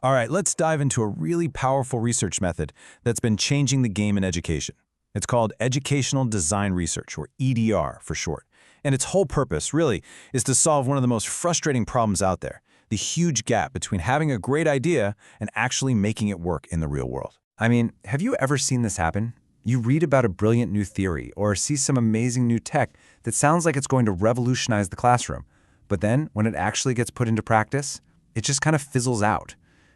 All right, let's dive into a really powerful research method that's been changing the game in education. It's called Educational Design Research, or EDR for short. And its whole purpose, really, is to solve one of the most frustrating problems out there, the huge gap between having a great idea and actually making it work in the real world. I mean, have you ever seen this happen? You read about a brilliant new theory or see some amazing new tech that sounds like it's going to revolutionize the classroom. But then, when it actually gets put into practice, it just kind of fizzles out.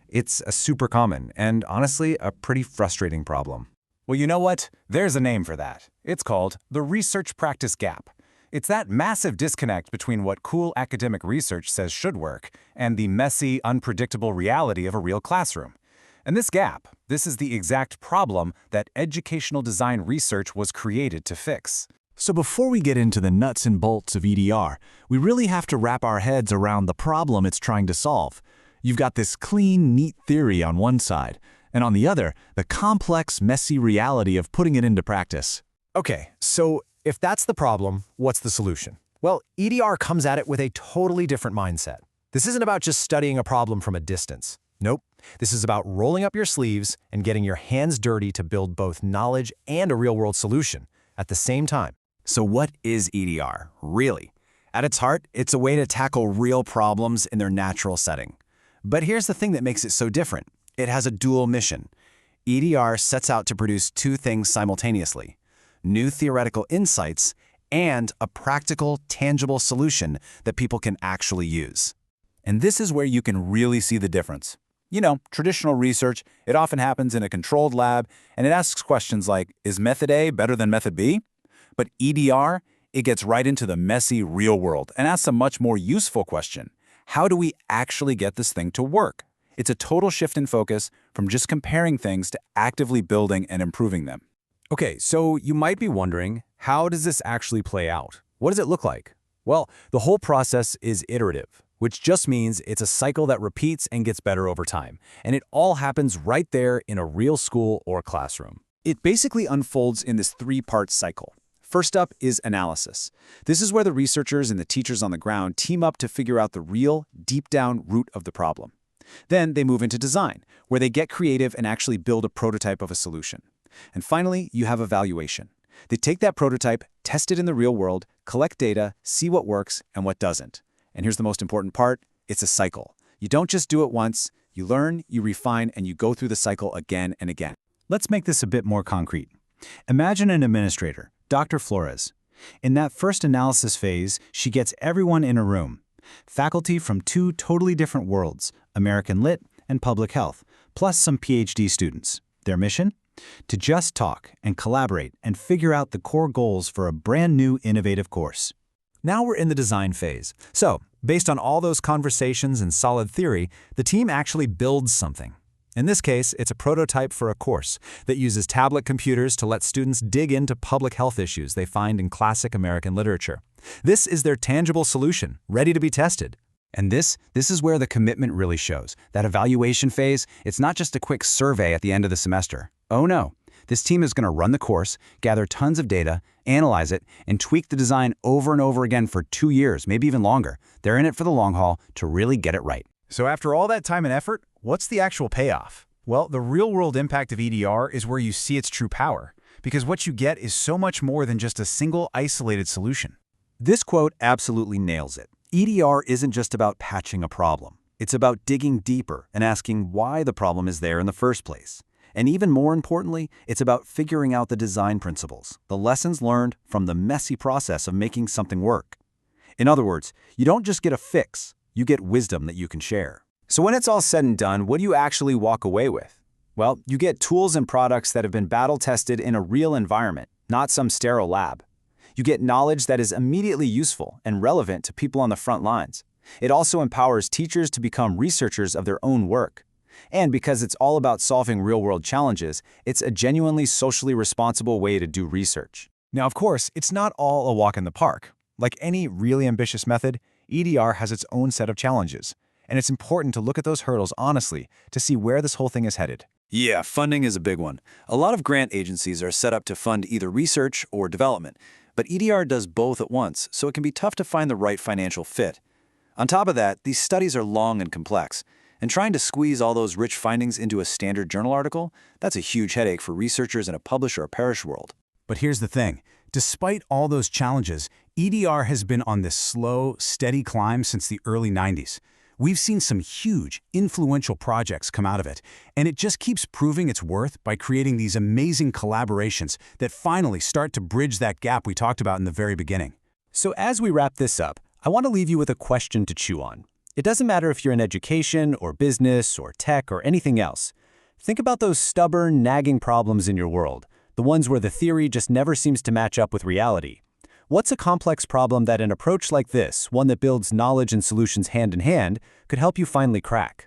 It's a super common and, honestly, a pretty frustrating problem. Well, you know what? There's a name for that. It's called the research-practice gap. It's that massive disconnect between what cool academic research says should work and the messy, unpredictable reality of a real classroom. And this gap, this is the exact problem that educational design research was created to fix. So before we get into the nuts and bolts of EDR, we really have to wrap our heads around the problem it's trying to solve. You've got this clean, neat theory on one side, and on the other, the complex, messy reality of putting it into practice. Okay, so if that's the problem, what's the solution? Well, EDR comes at it with a totally different mindset. This isn't about just studying a problem from a distance. Nope. This is about rolling up your sleeves and getting your hands dirty to build both knowledge and a real-world solution at the same time. So what is EDR, really? At its heart, it's a way to tackle real problems in their natural setting. But here's the thing that makes it so different. It has a dual mission. EDR sets out to produce two things simultaneously: new theoretical insights and a practical, tangible solution that people can actually use. And this is where you can really see the difference. You know, traditional research, it often happens in a controlled lab, and it asks questions like, is method A better than method B? But EDR, it gets right into the messy real world and asks a much more useful question. How do we actually get this thing to work? It's a total shift in focus from just comparing things to actively building and improving them. Okay, so you might be wondering, how does this actually play out? What does it look like? Well, the whole process is iterative, which just means it's a cycle that repeats and gets better over time. And it all happens right there in a real school or classroom. It basically unfolds in this three-part cycle. First up is analysis. This is where the researchers and the teachers on the ground team up to figure out the real, deep-down root of the problem. Then they move into design, where they get creative and actually build a prototype of a solution. And finally, you have evaluation. They take that prototype, test it in the real world, collect data, see what works and what doesn't. And here's the most important part, it's a cycle. You don't just do it once, you learn, you refine, and you go through the cycle again and again. Let's make this a bit more concrete. Imagine an administrator, Dr. Flores. In that first analysis phase, she gets everyone in a room. Faculty from two totally different worlds, American Lit and Public Health, plus some PhD students. Their mission? To just talk and collaborate and figure out the core goals for a brand new innovative course. Now we're in the design phase. So, based on all those conversations and solid theory, the team actually builds something. In this case, it's a prototype for a course that uses tablet computers to let students dig into public health issues they find in classic American literature. This is their tangible solution, ready to be tested. And this is where the commitment really shows. That evaluation phase, it's not just a quick survey at the end of the semester. Oh no, this team is going to run the course, gather tons of data, analyze it, and tweak the design over and over again for 2 years, maybe even longer. They're in it for the long haul to really get it right. So after all that time and effort, what's the actual payoff? Well, the real-world impact of EDR is where you see its true power, because what you get is so much more than just a single, isolated solution. This quote absolutely nails it. EDR isn't just about patching a problem. It's about digging deeper and asking why the problem is there in the first place. And even more importantly, it's about figuring out the design principles, the lessons learned from the messy process of making something work. In other words, you don't just get a fix, you get wisdom that you can share. So when it's all said and done, what do you actually walk away with? Well, you get tools and products that have been battle-tested in a real environment, not some sterile lab. You get knowledge that is immediately useful and relevant to people on the front lines. It also empowers teachers to become researchers of their own work. And because it's all about solving real-world challenges, it's a genuinely socially responsible way to do research. Now, of course, it's not all a walk in the park. Like any really ambitious method, EDR has its own set of challenges. And it's important to look at those hurdles honestly to see where this whole thing is headed. Yeah, funding is a big one. A lot of grant agencies are set up to fund either research or development, but EDR does both at once, so it can be tough to find the right financial fit. On top of that, these studies are long and complex, And trying to squeeze all those rich findings into a standard journal article, that's a huge headache for researchers in a publish or perish world. But here's the thing. Despite all those challenges, EDR has been on this slow, steady climb since the early 90s. We've seen some huge, influential projects come out of it, and it just keeps proving its worth by creating these amazing collaborations that finally start to bridge that gap we talked about in the very beginning. So as we wrap this up, I want to leave you with a question to chew on. It doesn't matter if you're in education or business or tech or anything else. Think about those stubborn, nagging problems in your world, the ones where the theory just never seems to match up with reality. What's a complex problem that an approach like this, one that builds knowledge and solutions hand in hand, could help you finally crack?